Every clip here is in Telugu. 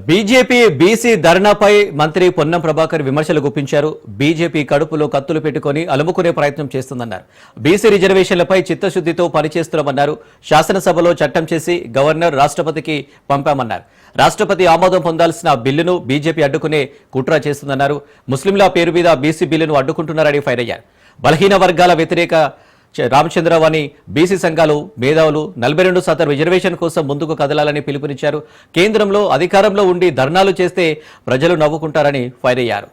బీజేపీ బీసీ ధర్నాపై మంత్రి పొన్నం ప్రభాకర్ విమర్శలు గుప్పించారు. బీజేపీ కడుపులో కత్తులు పెట్టుకుని అలుముకునే ప్రయత్నం చేస్తుందన్నారు. బీసీ రిజర్వేషన్లపై చిత్తశుద్దితో పనిచేస్తున్నామన్నారు. శాసనసభలో చట్టం చేసి గవర్నర్ రాష్ట్రపతికి పంపామన్నారు. రాష్ట్రపతి ఆమోదం పొందాల్సిన బిల్లును బీజేపీ అడ్డుకునే కుట్ర చేస్తుందన్నారు. ముస్లింల పేరు మీద బీసీ బిల్లును అడ్డుకుంటున్నారని ఫైర్ అయ్యారు. బలహీన వర్గాల వ్యతిరేక రామచంద్రవాణి బీసీ సంఘాలు మేధావులు 42% రిజర్వేషన్ కోసం ముందుకు కదలాలని పిలుపునిచ్చారు. కేంద్రంలో అధికారంలో ఉండి ధర్నాలు చేస్తే ప్రజలు నవ్వుకుంటారని ఫైర్ అయ్యారు.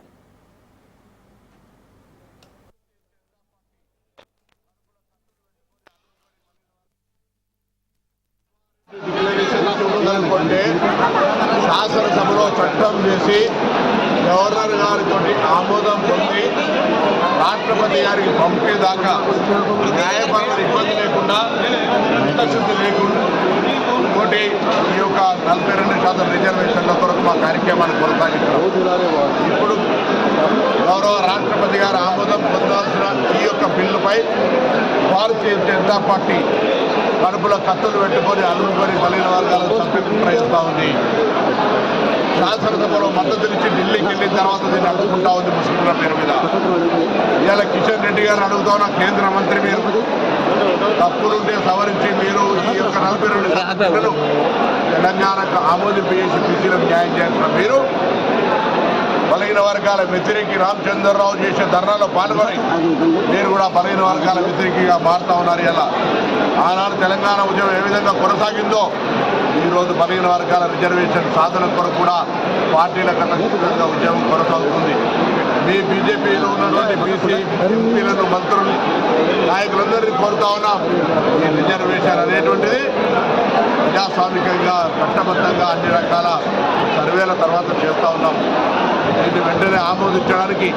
శాసనసభలో చట్టం చేసి గవర్నర్ గారితో ఆమోదం పొంది రాష్ట్రపతి గారికి పంపేదాకా న్యాయపరమైన ఇబ్బంది లేకుండా చిత్తశుద్ధి లేకుండా ఇంకోటి ఈ యొక్క 42% రిజర్వేషన్ల కొరకు మా కార్యక్రమాన్ని కొనసాగిస్తాం. ఇప్పుడు గౌరవ రాష్ట్రపతి గారు ఆమోదం పొందాల్సిన ఈ యొక్క బిల్లుపై భారతీయ జనతా పార్టీ కడుపులో కత్తులు పెట్టుకొని అల్లుకొని బలైన వర్గాలను చంపేందుకు ప్రయత్నిస్తూ ఉంది. శాసనసభలో మద్దతునిచ్చి ఢిల్లీకి వెళ్ళిన తర్వాత దీన్ని అడ్డుకుంటా ఉంది ముస్లింల పేరు మీద. ఇవాళ కిషన్ రెడ్డి గారు అడుగుతా ఉన్న కేంద్ర మంత్రి మీరు తప్పులుంటే సవరించి మీరు ఈ యొక్క 42 తెలంగాణకు ఆమోదింపు చేసి బీసీలకు న్యాయం చేస్తున్న మీరు బలహీన వర్గాల వ్యతిరేకి రామచంద్రరావు చేసే ధర్నాలో పాల్గొని మీరు కూడా బలహీన వర్గాల వ్యతిరేకిగా మారుతా ఉన్నారు. ఇలా ఆనాడు తెలంగాణ ఉద్యమం ఏ విధంగా కొనసాగిందో ఈరోజు బలహీన వర్గాల రిజర్వేషన్ సాధన కొరకు కూడా పార్టీల కన్నా ఉద్యమం కొనసాగుతుంది. మీ బీజేపీలో ఉన్నటువంటి బీసీ ఎంపీలను మంత్రులు నాయకులందరినీ కోరుతా ఉన్నాం. ఈ రిజర్వేషన్ అనేటువంటిది ప్రజాస్వామికంగా చట్టబద్ధంగా అన్ని రకాల సర్వేల తర్వాత చేస్తూ ఉన్నాం. ఇది వెంటనే ఆమోదించడానికి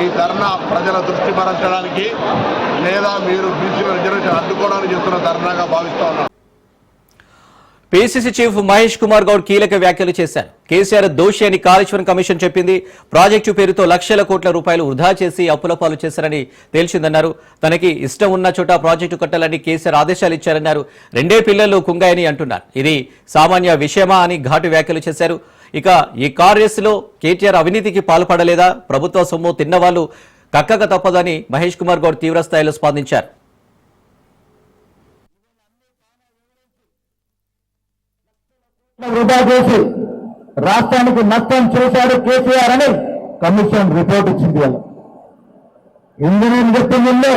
ఈ ధర్నా ప్రజల దృష్టి మరల్చడానికి లేదా మీరు బీసీల రిజర్వేషన్ అడ్డుకోవడానికి చేస్తున్న ధర్నాగా భావిస్తూ ఉన్నాం. పీసీసీ చీఫ్ మహేష్ కుమార్ గౌడ్ కీలక వ్యాఖ్యలు చేశారు. కేసీఆర్ దోషి అని కాళేశ్వరం కమిషన్ చెప్పింది. ప్రాజెక్టు పేరుతో లక్షల కోట్ల రూపాయలు వృధా చేసి అప్పుల పాలు చేశారని తేల్చిందన్నారు. తనకి ఇష్టం ఉన్న చోట ప్రాజెక్టు కట్టాలని కేసీఆర్ ఆదేశాలు ఇచ్చారన్నారు. 2 పిల్లలు కుంగాయని అంటున్నారు. ఇది సామాన్య విషయమా అని ఘాటు వ్యాఖ్యలు చేశారు. ఇక ఈ కార్ రేసులో కేటీఆర్ అవినీతికి పాల్పడలేదా? ప్రభుత్వ సొమ్ము తిన్నవాళ్లు కక్కక తప్పదని మహేష్ కుమార్ గౌడ్ తీవ్రస్థాయిలో స్పందించారు. వృధా చేసి రాష్ట్రానికి నష్టం చేశాడు కేసీఆర్ అని కమిషన్ రిపోర్ట్ ఇచ్చింది. ఇంజనీర్ చెప్పింది,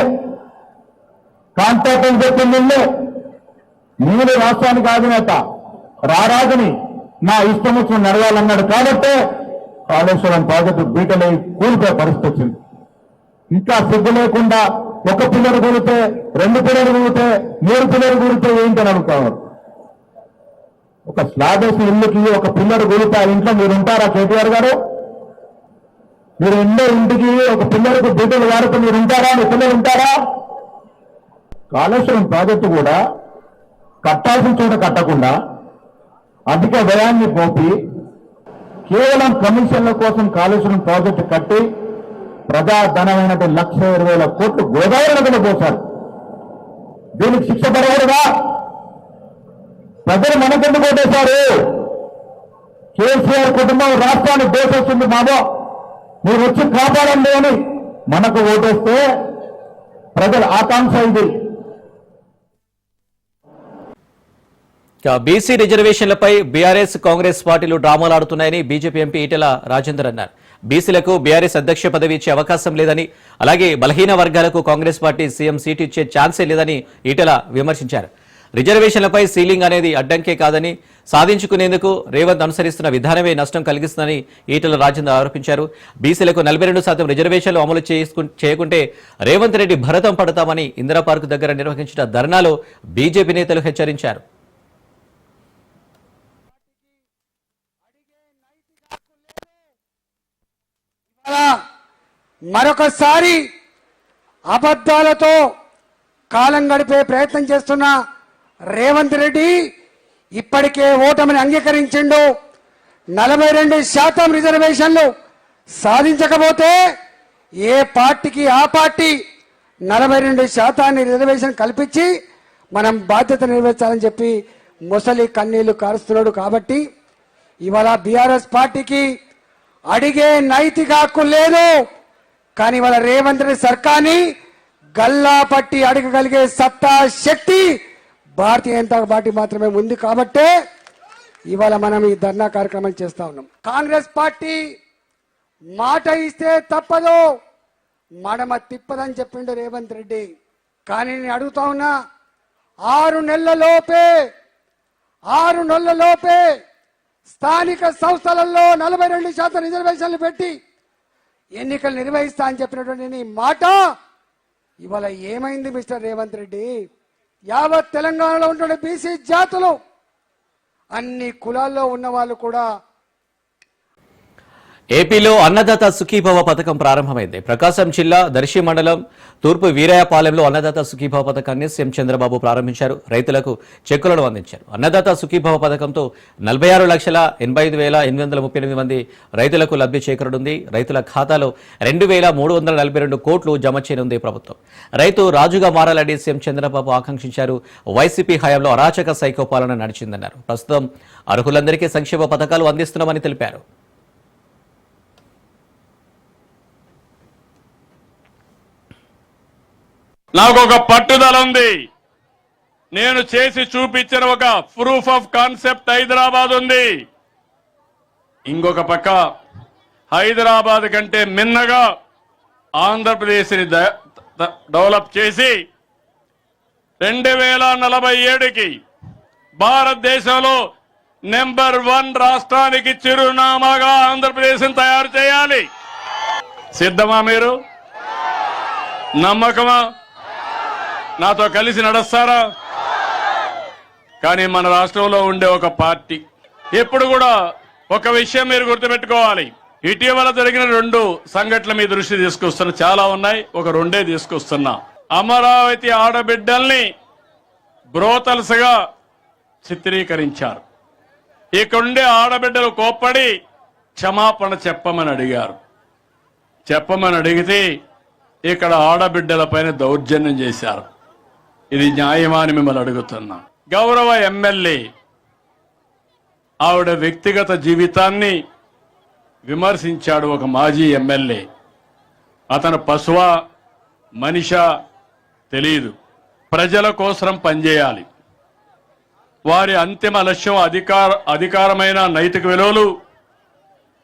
కాంట్రాక్టర్ చెప్పింది, నేను రాష్ట్రానికి అధినేత రారాజుని నా ఇష్టం వచ్చిన నడవాలన్నాడు. కాబట్టే కాళేశ్వరం ప్రాజెక్టు బీటలై కూలిపోయే పరిస్థితి వచ్చింది. ఇంకా సిగ్గు లేకుండా 1 పిల్లలు కూలితే 2 పిల్లలు కూలితే 3 పిల్లలు కూలితే ఏంటని అడుగుతారు. ఒక స్లాబ్ వేసిన ఇల్లుకి 1 పిల్లలు కూలితే ఆ ఇంట్లో మీరు ఉంటారా కేటీఆర్ గారు? మీరు ఎన్నో ఇంటికి 1 పిల్లలకు బీటలు వాడుతూ మీరు ఉంటారా? మీ పిల్లలు ఉంటారా? కాళేశ్వరం ప్రాజెక్టు కూడా కట్టాల్సిన చోట కట్టకుండా అధిక వ్యయాన్ని పోపి కేవలం కమిషన్ల కోసం కాళేశ్వరం ప్రాజెక్టు కట్టి ప్రజాధనమైనటువంటి 1,20,000 కోట్లు గోదావరి నదిలో పోశారు. దీనికి శిక్ష పడకూడదా? ప్రజలు మనకెందుకు ఓటేశారు? కేసీఆర్ కుటుంబం రాష్ట్రాన్ని దోషిస్తుంది మామో, మీరు వచ్చి కాపాడండి అని మనకు ఓటేస్తే ప్రజల ఆకాంక్ష ఇది. బీసీ రిజర్వేషన్లపై బీఆర్ఎస్ కాంగ్రెస్ పార్టీలు డ్రామాలాడుతున్నాయని బీజేపీ ఎంపీ ఈటెల రాజేందర్ అన్నారు. బీసీలకు బీఆర్ఎస్ అధ్యక్ష పదవి ఇచ్చే అవకాశం లేదని, అలాగే బలహీన వర్గాలకు కాంగ్రెస్ పార్టీ సీఎం సీటు ఇచ్చే ఛాన్సే లేదని ఈటెల విమర్శించారు. రిజర్వేషన్లపై సీలింగ్ అనేది అడ్డంకే కాదని, సాధించుకునేందుకు రేవంత్ అనుసరిస్తున్న విధానమే నష్టం కలిగిస్తుందని ఈటెల రాజేందర్ ఆరోపించారు. బీసీలకు 42% రిజర్వేషన్లు అమలు చేయకుంటే రేవంత్ రెడ్డి భరతం పడతామని ఇందిరా పార్క్ దగ్గర నిర్వహించిన ధర్నాలో బీజేపీ నేతలు హెచ్చరించారు. మరొకసారి అబద్ధాలతో కాలం గడిపే ప్రయత్నం చేస్తున్న రేవంత్ రెడ్డి ఇప్పటికే ఓటమిని అంగీకరించిండు. 42% రిజర్వేషన్లు సాధించకపోతే ఏ పార్టీకి ఆ పార్టీ 42% రిజర్వేషన్ కల్పించి మనం బాధ్యత నిర్వహించాలని చెప్పి ముసలి కన్నీళ్లు కారుస్తున్నాడు. కాబట్టి ఇవాళ బీఆర్ఎస్ పార్టీకి అడిగే నైతిక హక్కు లేదు. కానీ ఇవాళ రేవంత్ రెడ్డి సర్కార్ని గల్లా పట్టి అడగగలిగే సత్తా శక్తి భారతీయ జనతా పార్టీ మాత్రమే ఉంది. కాబట్టే ఇవాళ మనం ఈ ధర్నా కార్యక్రమం చేస్తా ఉన్నాం. కాంగ్రెస్ పార్టీ మాట ఇస్తే తప్పదు, మడమ తిప్పదని చెప్పిండు రేవంత్ రెడ్డి. కానీ నేను అడుగుతా ఉన్నా, 6 నెలల లోపే స్థానిక సంస్థలలో 42% రిజర్వేషన్లు పెట్టి ఎన్నికలు నిర్వహిస్తా అని చెప్పినటువంటి నీ మాట ఇవాళ ఏమైంది మిస్టర్ రేవంత్ రెడ్డి? యావత్ తెలంగాణలో ఉంటున్న బీసీ జాతులు, అన్ని కులాల్లో ఉన్న వాళ్ళు కూడా ఏపీలో అన్నదాత సుఖీభవ పథకం ప్రారంభమైంది. ప్రకాశం జిల్లా దర్శి మండలం తూర్పు వీరాయపాలెంలో అన్నదాత సుఖీభవ పథకాన్ని సీఎం చంద్రబాబు ప్రారంభించారు. రైతులకు చెక్కులను అందించారు. అన్నదాత సుఖీభవ పథకంతో 46,85,838 మంది రైతులకు లబ్ధి చేకూరనుంది. రైతుల ఖాతాలో 2,342 కోట్లు జమ చేయనుంది ప్రభుత్వం. రైతు రాజుగా మారాలని సీఎం చంద్రబాబు ఆకాంక్షించారు. వైసీపీ హయాంలో అరాచక సైకో పాలన నడిచిందన్నారు. ప్రస్తుతం అర్హులందరికీ సంక్షేమ పథకాలు అందిస్తున్నామని తెలిపారు. నాకు ఒక పట్టుదల ఉంది. నేను చేసి చూపించిన ఒక ప్రూఫ్ ఆఫ్ కాన్సెప్ట్ హైదరాబాద్ ఉంది. ఇంకొక పక్క హైదరాబాద్ కంటే మిన్నగా ఆంధ్రప్రదేశ్ని డెవలప్ చేసి 2047కి భారతదేశంలో నెంబర్ 1 రాష్ట్రానికి చిరునామాగా ఆంధ్రప్రదేశ్ని తయారు చేయాలి. సిద్ధమా మీరు? నమ్మకమా? నాతో కలిసి నడుస్తారా? కానీ మన రాష్ట్రంలో ఉండే ఒక పార్టీ ఎప్పుడు కూడా ఒక విషయం మీరు గుర్తుపెట్టుకోవాలి. ఇటీవల జరిగిన 2 సంఘటనల మీ దృష్టి తీసుకొస్తున్నా. చాలా ఉన్నాయి, ఒక 2 తీసుకొస్తున్నా. అమరావతి ఆడబిడ్డల్ని బ్రోతల్స్ గా చిత్రీకరించారు. ఇక్కడుండే ఆడబిడ్డలు కోప్పడి క్షమాపణ చెప్పమని అడిగారు. చెప్పమని అడిగితే ఇక్కడ ఆడబిడ్డల పైన దౌర్జన్యం చేశారు. ఇది న్యాయమా అని మిమ్మల్ని అడుగుతున్నా. గౌరవ ఎమ్మెల్యే ఆవిడ వ్యక్తిగత జీవితాన్ని విమర్శించాడు. ఒక మాజీ ఎమ్మెల్యే. అతను పశువా మనిషా తెలియదు. ప్రజల కోసం పనిచేయాలి. వారి అంతిమ లక్ష్యం అధికారమైన నైతిక విలువలు,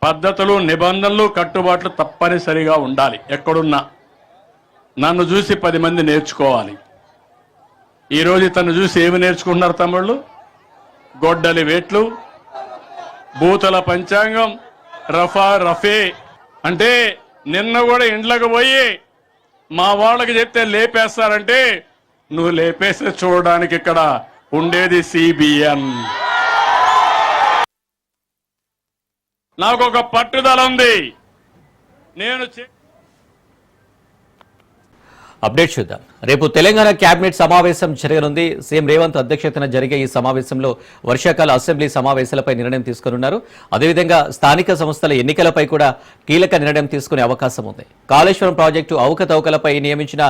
పద్ధతులు, నిబంధనలు, కట్టుబాట్లు తప్పనిసరిగా ఉండాలి. ఎక్కడున్నా నన్ను చూసి 10 మంది నేర్చుకోవాలి. ఈరోజు తను చూసి ఏమి నేర్చుకుంటున్నారు తమ్ముళ్ళు? గొడ్డలి వేట్లు, బూతల పంచాంగం, రఫే. అంటే నిన్న కూడా ఇండ్లకు పోయి మా వాళ్ళకి చెప్తే లేపేస్తారంటే నువ్వు లేపేస్తే చూడడానికి ఇక్కడ ఉండేది సిబిఎన్. నాకు ఒక పట్టుదల ఉంది. నేను అప్డేట్ చూద్దాం. రేపు తెలంగాణ కేబినెట్ సమావేశం జరగనుంది. సీఎం రేవంత్ అధ్యక్షతన జరిగే ఈ సమావేశంలో వర్షాకాల అసెంబ్లీ సమావేశాలపై నిర్ణయం తీసుకోనున్నారు. అదేవిధంగా స్థానిక సంస్థల ఎన్నికలపై కూడా కీలక నిర్ణయం తీసుకునే అవకాశం ఉంది. కాళేశ్వరం ప్రాజెక్టు అవకతవకలపై నియమించిన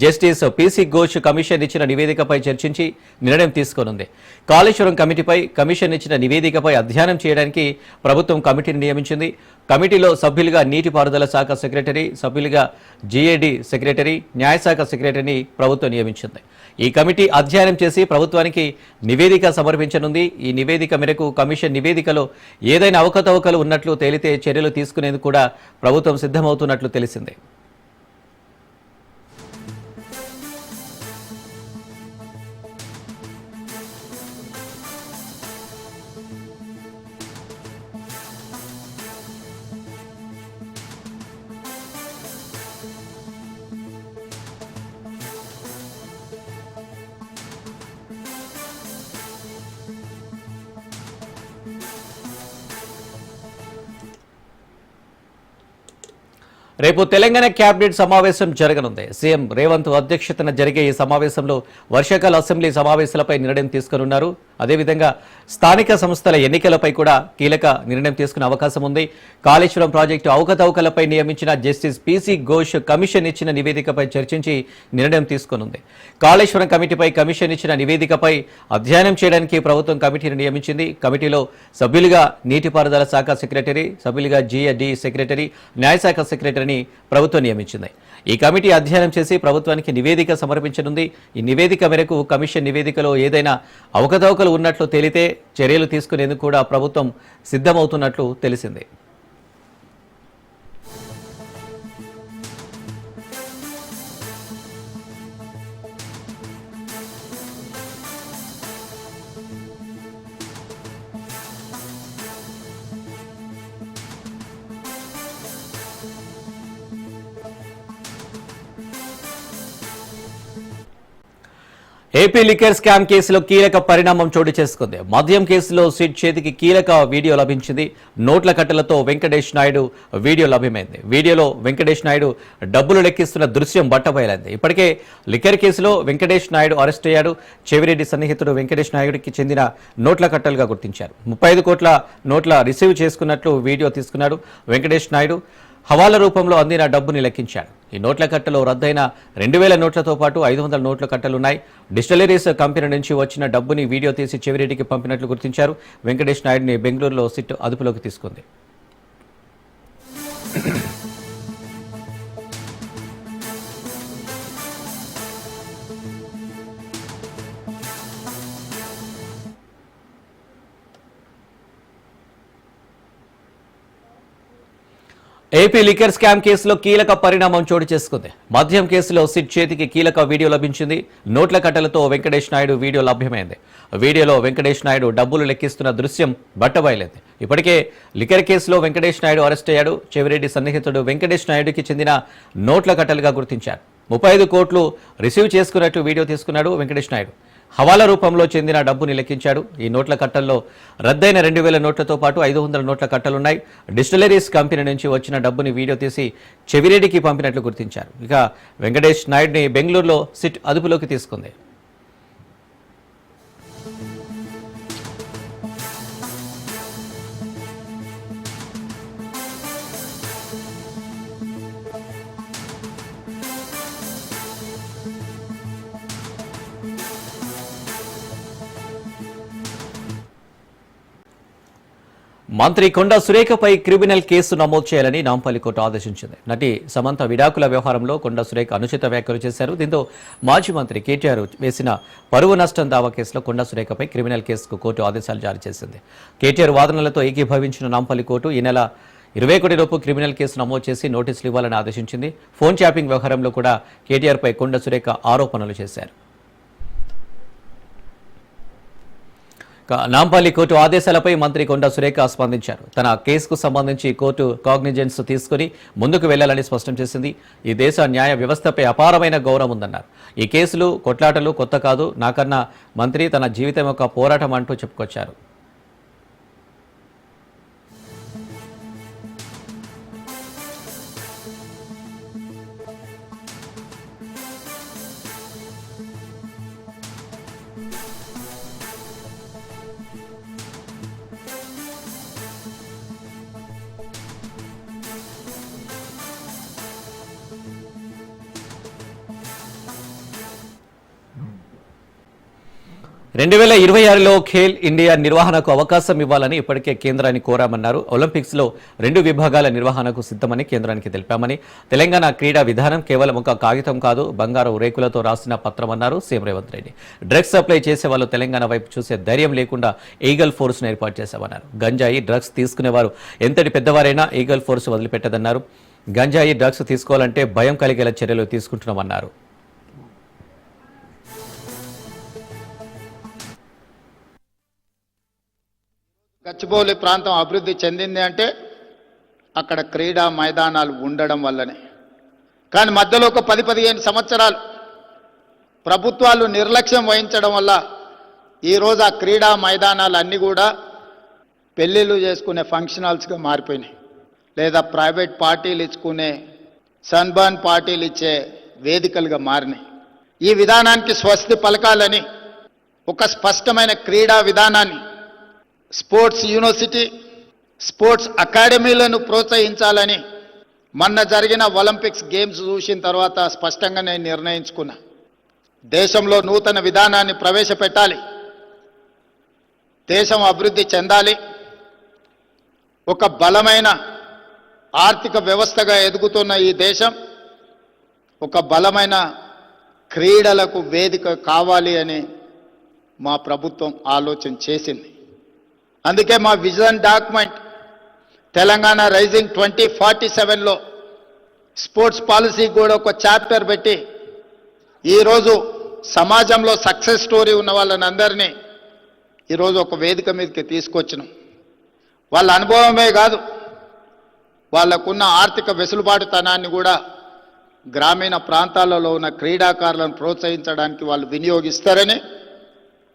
జస్టిస్ పిసి ఘోష్ కమిషన్ ఇచ్చిన నివేదికపై చర్చించి నిర్ణయం తీసుకోనుంది. కాళేశ్వరం కమిటీపై కమిషన్ ఇచ్చిన నివేదికపై అధ్యయనం చేయడానికి ప్రభుత్వం కమిటీని నియమించింది. కమిటీలో సభ్యులుగా నీటిపారుదల శాఖ సెక్రటరీ, సభ్యులుగా జీఏడీ సెక్రటరీ, న్యాయశాఖ సెక్రటరీని ప్రభుత్వం నియమించింది. ఈ కమిటీ అధ్యయనం చేసి ప్రభుత్వానికి నివేదిక సమర్పించనుంది. ఈ నివేదిక మేరకు కమిషన్ నివేదికలో ఏదైనా అవకతవకలు ఉన్నట్లు తేలితే చర్యలు తీసుకునేందుకు కూడా ప్రభుత్వం సిద్ధమవుతున్నట్లు తెలిసింది. రేపు తెలంగాణ కేబినెట్ సమావేశం జరగనుంది. సీఎం రేవంత్ అధ్యక్షతన జరిగే ఈ సమావేశంలో వర్షాకాల అసెంబ్లీ సమావేశాలపై నిర్ణయం తీసుకున్నారు. అదేవిధంగా స్థానిక సంస్థల ఎన్నికలపై కూడా కీలక నిర్ణయం తీసుకునే అవకాశం ఉంది. కాళేశ్వరం ప్రాజెక్టు అవకతవకలపై నియమించిన జస్టిస్ పిసి ఘోష్ కమిషన్ ఇచ్చిన నివేదికపై చర్చించి నిర్ణయం తీసుకోనుంది. కాళేశ్వరం కమిటీపై కమిషన్ ఇచ్చిన నివేదికపై అధ్యయనం చేయడానికి ప్రభుత్వం కమిటీని నియమించింది. కమిటీలో సభ్యులుగా నీటిపారుదల శాఖ సెక్రటరీ, సభ్యులుగా జిఎడి సెక్రటరీ, న్యాయశాఖ సెక్రటరీని ప్రభుత్వం నియమించింది. ఈ కమిటీ అధ్యయనం చేసి ప్రభుత్వానికి నివేదిక సమర్పించనుంది. ఈ నివేదిక మేరకు కమిషన్ నివేదికలో ఏదైనా అవకతవకలు ఉన్నట్లు తేలితే చర్యలు తీసుకునేందుకు కూడా ప్రభుత్వం సిద్ధమవుతున్నట్లు తెలిసింది. ఏపీ లిక్కర్ స్కామ్ కేసులో కీలక పరిణామం చోటు చేసుకుంది. మద్యం కేసులో సిట్ చేతికి కీలక వీడియో లభించింది. నోట్ల కట్టలతో వెంకటేష్ నాయుడు వీడియో లభ్యమైంది. వీడియోలో వెంకటేష్ నాయుడు డబ్బులు లెక్కిస్తున్న దృశ్యం బట్టబయలైంది. ఇప్పటికే లిక్కర్ కేసులో వెంకటేష్ నాయుడు అరెస్ట్ అయ్యాడు. చెవిరెడ్డి సన్నిహితుడు వెంకటేష్ నాయుడికి చెందిన నోట్ల కట్టలుగా గుర్తించారు. 35 కోట్ల నోట్ల రిసీవ్ చేసుకున్నట్లు వీడియో తీసుకున్నాడు. వెంకటేష్ నాయుడు హవాలా రూపంలో అందిన డబ్బుని లెక్కించాడు. ఈ నోట్ల కట్టలో రద్దయిన 2000 నోట్లతో పాటు 500 నోట్ల కట్టలున్నాయి. డిస్టిలరీస్ కంపెనీ నుంచి వచ్చిన డబ్బుని వీడియో తీసి చెవిరెడ్డికి పంపినట్లు గుర్తించారు. వెంకటేష్ నాయుడిని బెంగళూరులో సిట్ అదుపులోకి తీసుకుంది. ఏపీ లిక్కర్ స్కామ్ కేసులో కీలక పరిణామం చోటు చేసుకుంది. మద్యం కేసులో సిట్ చేతికి కీలక వీడియో లభించింది. నోట్ల కట్టలతో వెంకటేష్ నాయుడు వీడియో లభ్యమైంది. వీడియోలో వెంకటేష్ నాయుడు డబ్బులు లెక్కిస్తున్న దృశ్యం బట్టబయలైంది. ఇప్పటికే లిక్కర్ కేసులో వెంకటేష్ నాయుడు అరెస్ట్ అయ్యాడు. చెవిరెడ్డి సన్నిహితుడు వెంకటేష్ నాయుడుకి చెందిన నోట్ల కట్టలుగా గుర్తించారు. 35 కోట్లు రిసీవ్ చేసుకున్నట్టు వీడియో తీసుకున్నాడు వెంకటేష్ నాయుడు. హవాలా రూపంలో చెందిన డబ్బుని లెక్కించాడు. ఈ నోట్ల కట్టల్లో రద్దయిన 2000 నోట్లతో పాటు 500 నోట్ల కట్టలున్నాయి. డిస్టిలరీస్ కంపెనీ నుంచి వచ్చిన డబ్బుని వీడియో తీసి చెవిరెడ్డికి పంపినట్లు గుర్తించారు. ఇక వెంకటేష్ నాయుడిని బెంగళూరులో సిట్ అదుపులోకి తీసుకుంది. మంత్రి కొండా సురేఖపై క్రిమినల్ కేసు నమోదు చేయాలని నాంపల్లి కోర్టు ఆదేశించింది. నటి సమంత విడాకుల వ్యవహారంలో కొండా సురేఖ అనుచిత వ్యాఖ్యలు చేశారు. దీంతో మాజీ మంత్రి కేటీఆర్ వేసిన పరువు నష్టం దావా కేసులో కొండా సురేఖపై క్రిమినల్ కేసుకు కోర్టు ఆదేశాలు జారీ చేసింది. కేటీఆర్ వాదనలతో ఏకీభవించిన నాంపల్లి కోర్టు ఈ నెల 21 లోపు క్రిమినల్ కేసు నమోదు చేసి నోటీసులు ఇవ్వాలని ఆదేశించింది. ఫోన్ ట్యాపింగ్ వ్యవహారంలో కూడా కేటీఆర్పై కొండా సురేఖ ఆరోపణలు చేశారు. నాంపల్లి కోర్టు ఆదేశాలపై మంత్రి కొండా సురేఖ స్పందించారు. తన కేసుకు సంబంధించి కోర్టు కాగ్నిజెన్స్ తీసుకుని ముందుకు వెళ్లాలని స్పష్టం చేసింది. ఈ దేశ న్యాయ వ్యవస్థపై అపారమైన గౌరవం ఉందన్నారు. ఈ కేసులు కొట్లాటలు కొత్త కాదు, నాకన్నా మంత్రి తన జీవితం యొక్క పోరాటం అంటూ చెప్పుకొచ్చారు. రెండు 2026లో ఖేల్ ఇండియా నిర్వహణకు అవకాశం ఇవ్వాలని ఇప్పటికే కేంద్రాన్ని కోరామన్నారు. ఒలింపిక్స్ లో 2 విభాగాల నిర్వహణకు సిద్ధమని కేంద్రానికి తెలిపామని. తెలంగాణ క్రీడా విధానం కేవలం ఒక కాగితం కాదు, బంగారు రేకులతో రాసిన పత్రమన్నారు CM Revanth Reddy. Drugs supply చేసే వాళ్ళు తెలంగాణ వైపు చూసే ధైర్యం లేకుండా ఈగల్ ఫోర్స్ ను ఏర్పాటు చేశామన్నారు. గంజాయి డ్రగ్స్ తీసుకునేవారు ఎంతటి పెద్దవారైనా ఈగల్ ఫోర్స్ వదిలిపెట్టదన్నారు. గంజాయి డ్రగ్స్ తీసుకోవాలంటే భయం కలిగేలా చర్యలు తీసుకుంటున్నామన్నారు. గచ్చిబౌలి ప్రాంతం అభివృద్ధి చెందింది అంటే అక్కడ క్రీడా మైదానాలు ఉండడం వల్లనే. కానీ మధ్యలో ఒక 10-15 సంవత్సరాలు ప్రభుత్వాలు నిర్లక్ష్యం వహించడం వల్ల ఈరోజు ఆ క్రీడా మైదానాలు అన్నీ కూడా పెళ్ళిళ్ళు చేసుకునే ఫంక్షన్ హాల్స్గా మారిపోయినాయి, లేదా ప్రైవేట్ పార్టీలు ఇచ్చుకునే సన్బర్న్ పార్టీలు ఇచ్చే వేదికలుగా మారినాయి. ఈ విధానానికి స్వస్తి పలకాలని ఒక స్పష్టమైన క్రీడా విధానాన్ని, స్పోర్ట్స్ యూనివర్సిటీ, స్పోర్ట్స్ అకాడమీలను ప్రోత్సహించాలని మొన్న జరిగిన ఒలింపిక్స్ గేమ్స్ చూసిన తర్వాత స్పష్టంగా నేను నిర్ణయించుకున్నా. దేశంలో నూతన విధానాన్ని ప్రవేశపెట్టాలి, దేశం అభివృద్ధి చెందాలి, ఒక బలమైన ఆర్థిక వ్యవస్థగా ఎదుగుతున్న ఈ దేశం ఒక బలమైన క్రీడలకు వేదిక కావాలి అని మా ప్రభుత్వం ఆలోచన చేసింది. అందుకే మా విజన్ డాక్యుమెంట్ తెలంగాణ రైజింగ్ 2047లో స్పోర్ట్స్ పాలసీ కూడా ఒక చాప్టర్ పెట్టి ఈరోజు సమాజంలో సక్సెస్ స్టోరీ ఉన్న వాళ్ళని అందరినీ ఈరోజు ఒక వేదిక మీదకి తీసుకొచ్చినాం. వాళ్ళ అనుభవమే కాదు, వాళ్ళకున్న ఆర్థిక వెసులుబాటుతనాన్ని కూడా గ్రామీణ ప్రాంతాలలో ఉన్న క్రీడాకారులను ప్రోత్సహించడానికి వాళ్ళు వినియోగిస్తారని,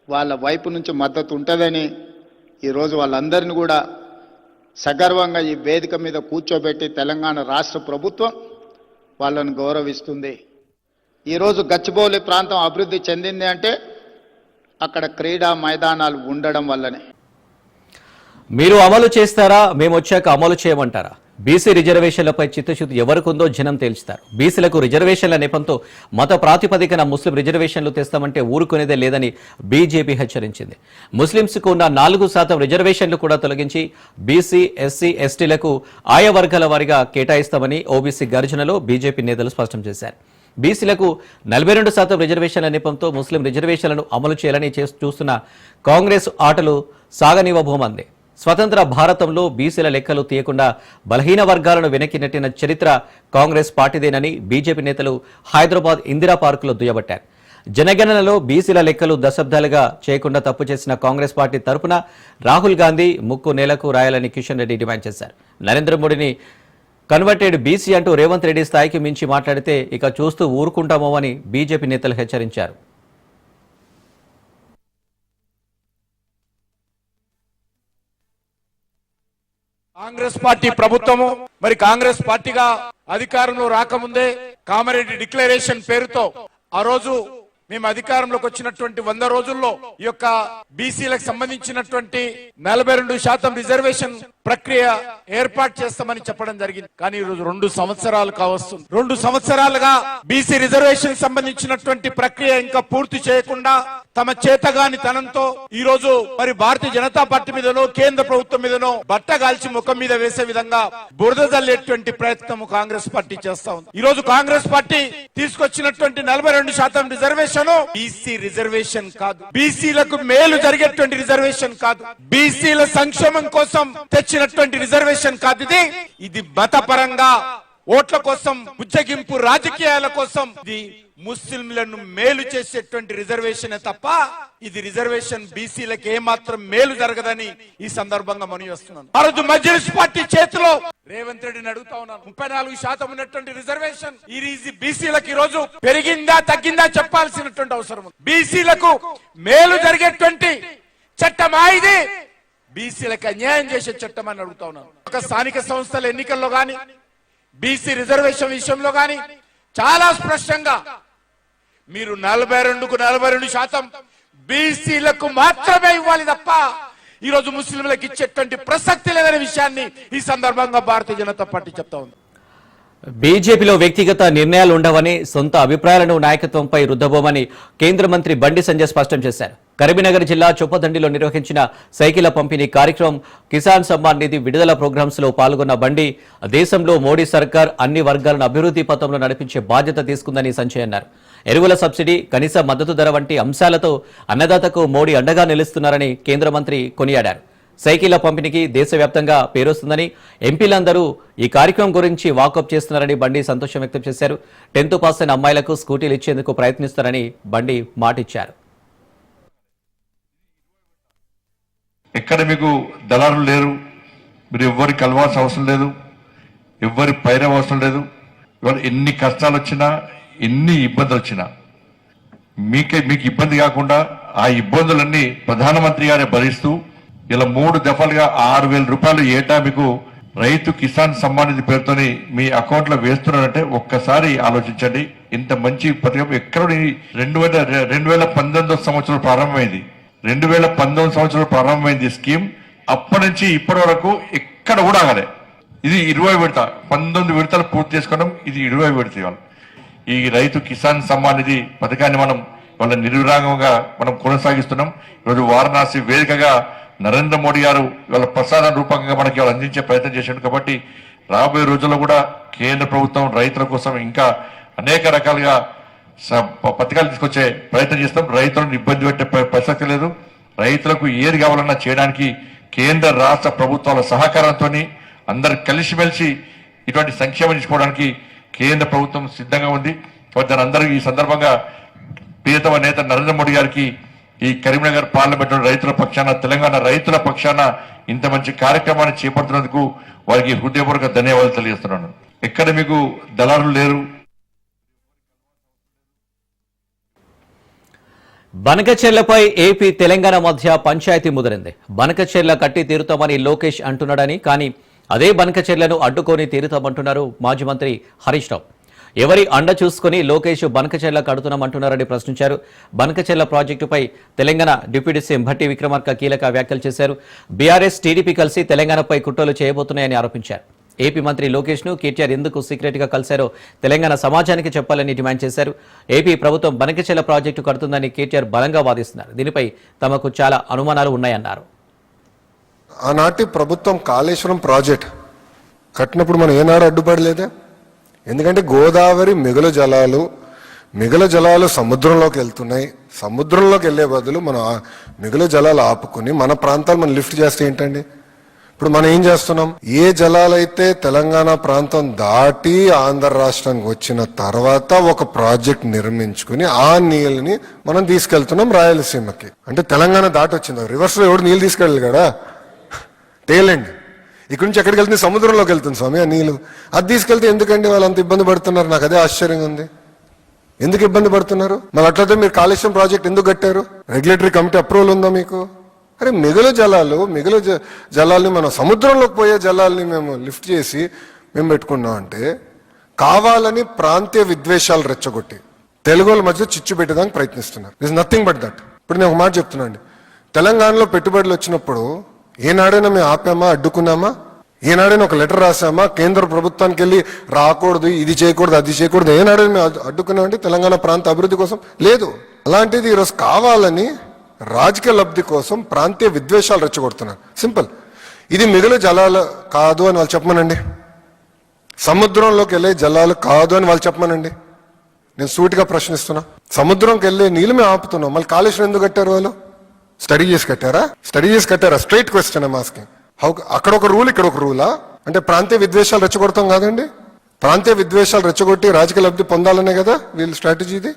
వాళ్ళ వైపు నుంచి మద్దతు ఉంటుందని ఈరోజు వాళ్ళందరినీ కూడా సగర్వంగా ఈ వేదిక మీద కూర్చోబెట్టి తెలంగాణ రాష్ట్ర ప్రభుత్వం వాళ్ళను గౌరవిస్తుంది. ఈరోజు గచ్చిబౌలి ప్రాంతం అభివృద్ధి చెందింది అంటే అక్కడ క్రీడా మైదానాలు ఉండడం వల్లనే. మీరు అమలు చేస్తారా, మేము వచ్చాక అమలు చేయమంటారా? బీసీ రిజర్వేషన్లపై చిత్తశుద్ధి ఎవరికుందో జనం తేల్చుతారు. బీసీలకు రిజర్వేషన్ల నెపంతో మత ప్రాతిపదికన ముస్లిం రిజర్వేషన్లు తెస్తామంటే ఊరుకునేదే లేదని బీజేపీ హెచ్చరించింది. ముస్లింస్కు ఉన్న 4% రిజర్వేషన్లు కూడా తొలగించి బీసీ, ఎస్సీ, ఎస్టీలకు ఆయా వర్గాల వారీగా కేటాయిస్తామని ఓబీసీ గర్జనలో బీజేపీ నేతలు స్పష్టం చేశారు. బీసీలకు 42% రిజర్వేషన్ల నెపంతో ముస్లిం రిజర్వేషన్లను అమలు చేయాలని చూస్తున్న కాంగ్రెస్ ఆటలు సాగనివ్వబోమంది. స్వతంత్ర భారతంలో బీసీల లెక్కలు తీయకుండా బలహీన వర్గాలను వెనక్కి నెట్టిన చరిత్ర కాంగ్రెస్ పార్టీదేనని బీజేపీ నేతలు హైదరాబాద్ ఇందిరా పార్కులో దుయ్యబట్టారు. జనగణనలో బీసీల లెక్కలు దశాబ్దాలుగా చేయకుండా తప్పు చేసిన కాంగ్రెస్ పార్టీ తరపున రాహుల్ గాంధీ ముక్కు నేలకు రాయాలని కిషన్ రెడ్డి డిమాండ్ చేశారు. నరేంద్ర మోడీని కన్వర్టెడ్ బీసీ అంటూ రేవంత్ రెడ్డి స్థాయికి మించి మాట్లాడితే ఇక చూస్తూ ఊరుకుంటామో అని బీజేపీ నేతలు హెచ్చరించారు. కాంగ్రెస్ పార్టీ ప్రభుత్వము మరి కాంగ్రెస్ పార్టీగా అధికారంలో రాకముందే కామారెడ్డి డిక్లరేషన్ పేరుతో ఆ రోజు మేము అధికారంలోకి వచ్చినటువంటి 100 రోజుల్లో ఈ యొక్క బీసీలకు సంబంధించినటువంటి 42% రిజర్వేషన్ ప్రక్రియ ఏర్పాటు చేస్తామని చెప్పడం జరిగింది. కానీ ఈ రోజు 2 సంవత్సరాలు కావస్తుంది. 2 సంవత్సరాలుగా బీసీ రిజర్వేషన్ సంబంధించినటువంటి ప్రక్రియ ఇంకా పూర్తి చేయకుండా తమ చేతగాని తనంతో ఈ రోజు మరి భారతీయ జనతా పార్టీ మీదనో కేంద్ర ప్రభుత్వం మీదనో బట్టగాల్చి ముఖం మీద వేసే విధంగా బురద జల్లేటువంటి ప్రయత్నం కాంగ్రెస్ పార్టీ చేస్తా ఉంది. ఈ రోజు కాంగ్రెస్ పార్టీ తీసుకొచ్చినటువంటి 42% రిజర్వేషన్ బీసీ రిజర్వేషన్ కాదు, బీసీలకు మేలు జరిగేటువంటి రిజర్వేషన్ కాదు, బీసీల సంక్షేమం కోసం తెచ్చినటువంటి రిజర్వేషన్ కాదు. ఇది మతపరంగా ఓట్ల కోసం, బుజ్జగింపు రాజకీయాల కోసం ఇది ముస్లింలను మేలు చేసేటువంటి రిజర్వేషన్ తప్ప ఇది రిజర్వేషన్ బీసీలకు ఏమాత్రం మేలు జరగదని ఈ సందర్భంగా మనవి చేస్తున్నాను. ఆ రోజు మజ్లిస్ పార్టీ చేతిలో రేవంత్ రెడ్డిని అడుగుతా ఉన్నాను, 34% ఉన్నటువంటి రిజర్వేషన్ ఈ బీసీలకు ఈ రోజు పెరిగిందా తగ్గిందా చెప్పాల్సినటువంటి అవసరం ఉంది. బీసీలకు మేలు జరిగేటువంటి చట్టమా ఇది? బీసీలకు అన్యాయం చేసే చట్టం అని అడుగుతా ఉన్నాను. ఒక స్థానిక సంస్థల ఎన్నికల్లో గాని బీసీ రిజర్వేషన్ విషయంలో గాని చాలా స్పష్టంగా మీరు 42కు 42% బీసీలకు మాత్రమే ఇవ్వాలి తప్ప ఈ రోజు ముస్లింలకు ఇచ్చేటువంటి ప్రసక్తి లేదనే విషయాన్ని ఈ సందర్భంగా భారతీయ జనతా పార్టీ చెప్తా ఉంది. బీజేపీలో వ్యక్తిగత నిర్ణయాలు ఉండవని, సొంత అభిప్రాయాలను నాయకత్వంపై రుద్దబోమని కేంద్ర మంత్రి బండి సంజయ్ స్పష్టం చేశారు. కరీంనగర్ జిల్లా చొప్పదండిలో నిర్వహించిన సైకిళ్ల పంపిణీ కార్యక్రమం, కిసాన్ సమ్మాన్ నిధి విడుదల ప్రోగ్రామ్స్ లో పాల్గొన్న బండి దేశంలో మోడీ సర్కార్ అన్ని వర్గాలను అభివృద్ధి పథంలో నడిపించే బాధ్యత తీసుకుందని సంజయ్ అన్నారు. ఎరువుల సబ్సిడీ, కనీస మద్దతు ధర వంటి అంశాలతో అన్నదాతకు మోడీ అండగా నిలుస్తున్నారని కేంద్ర మంత్రి కొనియాడారు. సైకిళ్ల పంపిణీకి దేశవ్యాప్తంగా పేరొస్తుందని, ఎంపీలందరూ ఈ కార్యక్రమం గురించి వాకప్ చేస్తున్నారని బండి సంతోషం వ్యక్తం చేశారు. 10th పాస్ అయిన అమ్మాయిలకు స్కూటీలు ఇచ్చేందుకు ప్రయత్నిస్తారని బండి మాటిచ్చారు. ఎక్కడ మీకు దళారులు లేరు, మీరు ఎవ్వరికి కలవాల్సిన అవసరం లేదు, ఎవ్వరి పైన అవసరం లేదు. ఇవాళ ఎన్ని కష్టాలు వచ్చినా, ఎన్ని ఇబ్బందులు వచ్చినా మీకు ఇబ్బంది కాకుండా ఆ ఇబ్బందులన్నీ ప్రధానమంత్రి గారే భరిస్తూ ఇలా 3 దఫాలుగా 6,000 రూపాయలు ఏటా మీకు రైతు కిసాన్ సమ్మాన్ నిధి పేరుతోని మీ అకౌంట్లో వేస్తున్నారంటే ఒక్కసారి ఆలోచించండి. ఇంత మంచి పథకం ఎక్కడ 2019 సంవత్సరం ప్రారంభమైంది. 2019 సంవత్సరం ప్రారంభమైంది స్కీమ్. అప్పటి నుంచి ఇప్పటి వరకు ఎక్కడ కూడా ఆగలే. ఇది 20 విడత, 19 విడతలు పూర్తి చేసుకోవడం, ఇది 20 విడత. ఇవాళ ఈ రైతు కిసాన్ సమ్మాన్ నిధి పథకాన్ని మనం వాళ్ళ నిర్విరాగంగా మనం కొనసాగిస్తున్నాం. ఈరోజు వారణాసి వేదికగా నరేంద్ర మోడీ గారు ఇవాళ ప్రసాద రూపంగా మనకి ఇవాళ అందించే ప్రయత్నం చేశాడు. కాబట్టి రాబోయే రోజుల్లో కూడా కేంద్ర ప్రభుత్వం రైతుల కోసం ఇంకా అనేక రకాలుగా పథకాలు తీసుకొచ్చే ప్రయత్నం చేస్తాం. రైతులను ఇబ్బంది పెట్టే ప్రసక్తి లేదు. రైతులకు ఏది కావాలన్నా చేయడానికి కేంద్ర రాష్ట్ర ప్రభుత్వాల సహకారంతో అందరు కలిసిమెలిసి ఇటువంటి సంక్షేమం తీసుకోవడానికి కేంద్ర ప్రభుత్వం సిద్ధంగా ఉంది. దాని అందరూ ఈ సందర్భంగా ప్రియతమ నేత నరేంద్ర మోడీ గారికి ఈ కరీంనగర్ పార్లమెంట్ రైతుల పక్షాన, తెలంగాణ రైతుల పక్షాన ఇంత మంచి కార్యక్రమాన్ని చేపడుతున్నందుకు వారికి హృదయపూర్వక ధన్యవాదాలు తెలియజేస్తున్నాను. ఎక్కడ మీకు దళారులు లేరు. బనకచెర్లపై ఏపీ తెలంగాణ మధ్య పంచాయతీ ముదిరింది. బనకచెర్ల కట్టి తీరుతామని లోకేష్ అంటున్నాడని, కానీ అదే బనకచెర్లను అడ్డుకొని తీరుతామంటున్నారు మాజీ మంత్రి హరీష్ రావు. ఎవరి అండ చూసుకుని లోకేష్ బనకచెర్ల కడుతున్నామంటున్నారని ప్రశ్నించారు. బనకచెర్ల ప్రాజెక్టుపై తెలంగాణ డిప్యూటీ సీఎం భట్టి విక్రమార్క కీలక వ్యాఖ్యలు చేశారు. బీఆర్ఎస్, టీడీపీ కలిసి తెలంగాణపై కుట్రలు చేయబోతున్నాయని ఆరోపించారు. ఏపీ మంత్రి లోకేష్ ను కేటీఆర్ ఎందుకు సీక్రెట్ గా కలిశారో తెలంగాణ సమాజానికి చెప్పాలని డిమాండ్ చేశారు. ఏపీ ప్రభుత్వం బనకచెర్ల ప్రాజెక్టు కడుతుందని కేటీఆర్ బలంగా వాదిస్తున్నారు. దీనిపై తమకు చాలా అనుమానాలు ఉన్నాయన్నారు. ఆనాటి ప్రభుత్వం కాళేశ్వరం ప్రాజెక్ట్ కట్టినప్పుడు మనం ఏనాడు అడ్డుపడలేదే. ఎందుకంటే గోదావరి మిగులు జలాలు సముద్రంలోకి వెళ్తున్నాయి. సముద్రంలోకి వెళ్లే బదులు మనం మిగులు జలాలు ఆపుకుని మన ప్రాంతాలు మనం లిఫ్ట్ చేస్తే ఏంటండి? ఇప్పుడు మనం ఏం చేస్తున్నాం? ఏ జలాలైతే తెలంగాణ ప్రాంతం దాటి ఆంధ్ర రాష్ట్రానికి వచ్చిన తర్వాత ఒక ప్రాజెక్ట్ నిర్మించుకుని ఆ నీళ్ళని మనం తీసుకెళ్తున్నాం రాయలసీమకి. అంటే తెలంగాణ దాటి వచ్చింది. రివర్స్ లో ఎవడు నీళ్ళు తీసుకెళ్ళాలి కదా, తేలండి. ఇక్కడి నుంచి ఎక్కడికి వెళ్తుంది? సముద్రంలోకి వెళ్తుంది స్వామి ఆ నీళ్ళు. అది తీసుకెళ్తే ఎందుకండి వాళ్ళు అంత ఇబ్బంది పడుతున్నారు? నాకు అదే ఆశ్చర్యంగా ఉంది. ఎందుకు ఇబ్బంది పడుతున్నారు? మరి అట్లయితే మీరు కాళేశ్వరం ప్రాజెక్ట్ ఎందుకు కట్టారు? రెగ్యులేటరీ కమిటీ అప్రూవల్ ఉందా మీకు? అరే మిగులు జలాల్ని మనం సముద్రంలోకి పోయే జలాల్ని మేము లిఫ్ట్ చేసి మేము పెట్టుకున్నాం అంటే కావాలని ప్రాంతీయ విద్వేషాలు రెచ్చగొట్టి తెలుగు వాళ్ళ మధ్య చిచ్చు పెట్టడానికి ప్రయత్నిస్తున్నారు. It's nothing but that. ఇప్పుడు నేను ఒక మాట చెప్తున్నాను. తెలంగాణలో పెట్టుబడులు వచ్చినప్పుడు ఏనాడైనా మేము ఆపామా, అడ్డుకున్నామా? ఏనాడైనా ఒక లెటర్ రాసామా? కేంద్ర ప్రభుత్వానికి వెళ్ళి రాకూడదు, ఇది చేయకూడదు, అది చేయకూడదు, ఏనాడైనా మేము అడ్డుకున్నామంటే తెలంగాణ ప్రాంత అభివృద్ధి కోసం? లేదు. అలాంటిది ఈరోజు కావాలని రాజకీయ లబ్ధి కోసం ప్రాంతీయ విద్వేషాలు రెచ్చగొడుతున్నారు. సింపుల్. ఇది మిగులు జలాలు కాదు అని వాళ్ళు చెప్పమనండి. సముద్రంలోకి వెళ్ళే జలాలు కాదు అని వాళ్ళు చెప్పమనండి. నేను సూటిగా ప్రశ్నిస్తున్నా. సముద్రంకి వెళ్ళే నీళ్ళు మేము ఆపుతున్నాం, మళ్ళీ కాళేశ్వరం ఎందుకు కట్టారు? వాళ్ళు స్టడీ చేసి కట్టారా? Straight question I'm asking. అక్కడ ఒక రూల్, ఇక్కడ ఒక రూలా? అంటే ప్రాంతీయ విద్వేషాలు రెచ్చగొడతాం కాదండి. ప్రాంతీయ విద్వేషాలు రెచ్చగొట్టి రాజకీయ లబ్ధి పొందాలనే కదా వీళ్ళ స్ట్రాటజీ. ఇది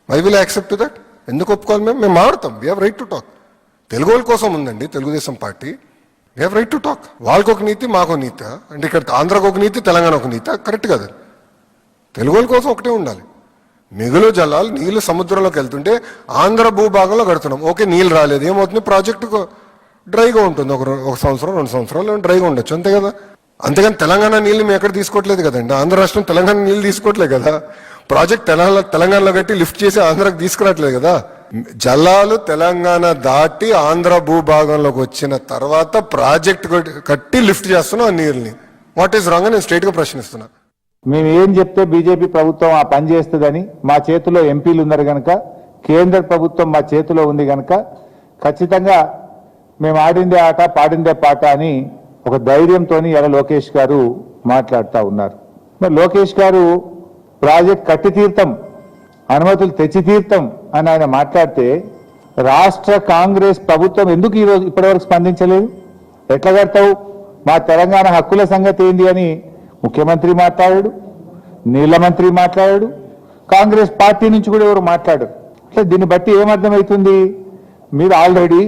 ఐ విల్ యాక్సెప్ట్ దట్. ఎందుకు ఒప్పుకోవాలి? మేము మాట్లాడతాం. We have right to talk. Telugu వాళ్ళ కోసం ఉందండి Telugu Desam party. We have right to talk. వాళ్ళకి ఒక నీతి, మాకు నీతి. అంటే ఇక్కడ ఆంధ్రాకు ఒక నీతి, తెలంగాణ ఒక నీతి. కరెక్ట్ కదా? తెలుగు వాళ్ళ కోసం ఒకటే ఉండాలి. మిగులు జలాలు నీళ్లు సముద్రంలోకి వెళ్తుంటే ఆంధ్ర భూభాగంలో కడుతున్నాం. ఓకే, నీళ్ళు రాలేదు, ఏమవుతుంది? ప్రాజెక్టు డ్రైగా ఉంటుంది. ఒక సంవత్సరం 2 సంవత్సరాలు డ్రైగా ఉండొచ్చు, అంతే కదా. అంతేగాని తెలంగాణ నీళ్ళు మేము ఎక్కడ తీసుకోవట్లేదు కదండి. ఆంధ్ర రాష్ట్రం తెలంగాణ నీళ్ళు తీసుకోవట్లేదు కదా. ప్రాజెక్ట్ తెలంగాణలో కట్టి లిఫ్ట్ చేసి ఆంధ్రాకి తీసుకురావట్లేదు కదా. జలాలు తెలంగాణ దాటి ఆంధ్ర భూభాగంలోకి వచ్చిన తర్వాత ప్రాజెక్ట్ కట్టి లిఫ్ట్ చేస్తున్నాం ఆ నీళ్ళని. వాట్ ఈస్ రాంగ్ అని నేను స్ట్రైట్ గా ప్రశ్నిస్తున్నా. మేము ఏం చెప్తే బీజేపీ ప్రభుత్వం ఆ పని చేస్తుందని, మా చేతిలో ఎంపీలు ఉన్నారు కనుక, కేంద్ర ప్రభుత్వం మా చేతిలో ఉంది కనుక ఖచ్చితంగా మేము ఆడిందే ఆట పాడిందే పాట అని ఒక ధైర్యంతో ఇలా లోకేష్ గారు మాట్లాడుతూ ఉన్నారు. మరి లోకేష్ గారు ప్రాజెక్ట్ కట్టి తీర్థం, అనుమతులు తెచ్చి తీర్థం అని ఆయన మాట్లాడితే రాష్ట్ర కాంగ్రెస్ ప్రభుత్వం ఎందుకు ఈరోజు ఇప్పటివరకు స్పందించలేదు? ఎట్లా కడతావు, మా తెలంగాణ హక్కుల సంగతి ఏంది అని ముఖ్యమంత్రి మాట్లాడాడు, నీళ్ల మంత్రి మాట్లాడాడు, కాంగ్రెస్ పార్టీ నుంచి కూడా ఎవరు మాట్లాడారు. అట్లా దీన్ని బట్టి ఏమర్థమవుతుంది? మీరు ఆల్రెడీ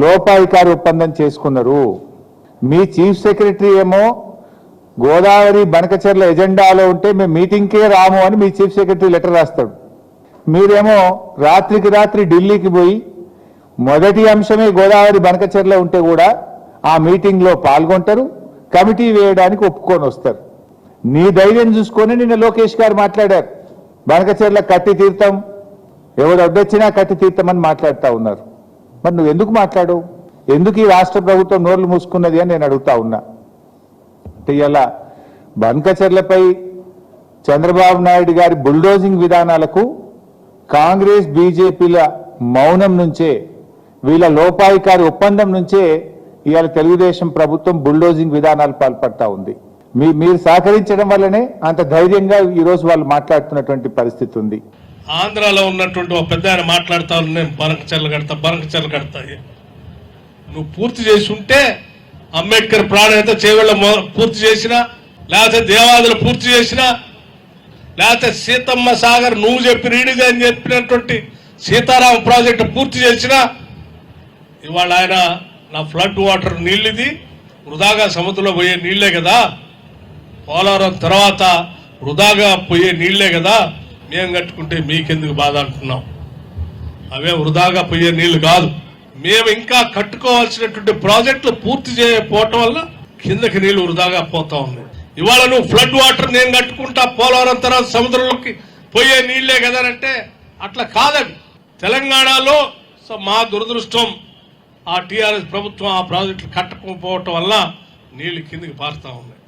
లోపాయికారి ఒప్పందం చేసుకున్నారు. మీ చీఫ్ సెక్రటరీ ఏమో గోదావరి బనకచెర్ల ఎజెండాలో ఉంటే మేము మీటింగ్కే రాము అని మీ చీఫ్ సెక్రటరీ లెటర్ రాస్తాడు. మీరేమో రాత్రికి రాత్రి ఢిల్లీకి పోయి మొదటి అంశమే గోదావరి బనకచెర్ల ఉంటే కూడా ఆ మీటింగ్లో పాల్గొంటారు, కమిటీ వేయడానికి ఒప్పుకొని వస్తారు. నీ ధైర్యం చూసుకొని నిన్న లోకేష్ గారు మాట్లాడారు. బనకచెర్ల కట్టి తీర్థం, ఎవరు అడ్డొచ్చినా కట్టి తీర్థమని మాట్లాడుతూ ఉన్నారు. మరి నువ్వు ఎందుకు మాట్లాడు? ఎందుకు ఈ రాష్ట్ర ప్రభుత్వం నోర్లు మూసుకున్నది అని నేను అడుగుతా ఉన్నా. ఇలా బనకచెర్లపై చంద్రబాబు నాయుడు గారి బుల్డోజింగ్ విధానాలకు కాంగ్రెస్ బీజేపీల మౌనం నుంచే, వీళ్ళ లోపాయికారి ఒప్పందం నుంచే ఇవాళ తెలుగుదేశం ప్రభుత్వం బుల్డోజింగ్ విధానాలు పాల్పడతా ఉంది. మీరు సహకరించడం వల్లనే అంత ధైర్యంగా ఈ రోజు వాళ్ళు మాట్లాడుతున్నటువంటి పరిస్థితి ఉంది. ఆంధ్రాలో ఉన్నటువంటి ఒక పెద్ద ఆయన మాట్లాడుతా నేను బనకచెర్ల కడతా నువ్వు పూర్తి చేసి ఉంటే అంబేద్కర్ ప్రాణేత చేవెళ్ళ పూర్తి చేసినా, లేకపోతే దేవాదులు పూర్తి చేసినా, లేకపోతే సీతమ్మ సాగర్ నువ్వు చెప్పి రీడిజైన్ చెప్పినటువంటి సీతారామ ప్రాజెక్టు పూర్తి చేసినా, ఇవాళ ఆయన నా ఫ్లడ్ వాటర్ నీళ్ళది వృధాగా సముద్రంలో పోయే నీళ్లే కదా, పోలవరం తర్వాత వృధాగా పోయే నీళ్లే కదా, మేము కట్టుకుంటే మీకెందుకు బాధ అంటున్నాం. అవే వృధాగా పోయే నీళ్లు కాదు. మేము ఇంకా కట్టుకోవాల్సినటువంటి ప్రాజెక్టులు పూర్తి చేయకపోవటం వల్ల కిందకి నీళ్లు వృధాగా పోతా ఉన్నాయి. ఇవాళ నువ్వు ఫ్లడ్ వాటర్ నేను కట్టుకుంటా, పోలవరం తర్వాత సముద్రంలోకి పోయే నీళ్లే కదానంటే అట్లా కాదండి. తెలంగాణలో మా దురదృష్టం ఆ టీఆర్ఎస్ ప్రభుత్వం ఆ ప్రాజెక్టులు కట్టకపోవటం వల్ల నీళ్లు కిందకి పారుతా ఉన్నాయి.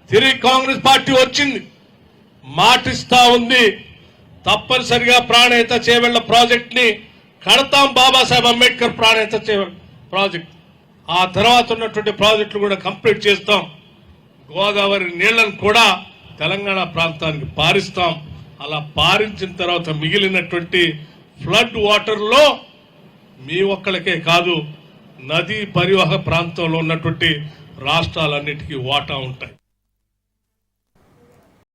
తిరిగి కాంగ్రెస్ పార్టీ వచ్చింది, మాటిస్తా ఉంది, తప్పనిసరిగా ప్రాణహిత చేవెళ్ల ప్రాజెక్ట్ ని కడతాం, బాబాసాహెబ్ అంబేద్కర్ ప్రాణహిత చేవెళ్ల ప్రాజెక్ట్. ఆ తర్వాత ఉన్నటువంటి ప్రాజెక్టులు కూడా కంప్లీట్ చేస్తాం. గోదావరి నీళ్లను కూడా తెలంగాణ ప్రాంతానికి పారిస్తాం. అలా పారించిన తర్వాత మిగిలినటువంటి ఫ్లడ్ వాటర్ లో మీ ఒక్కళ్ళకే కాదు, నదీ పరివాహక ప్రాంతంలో ఉన్నటువంటి రాష్ట్రాలన్నిటికీ వాటా ఉంటాయి.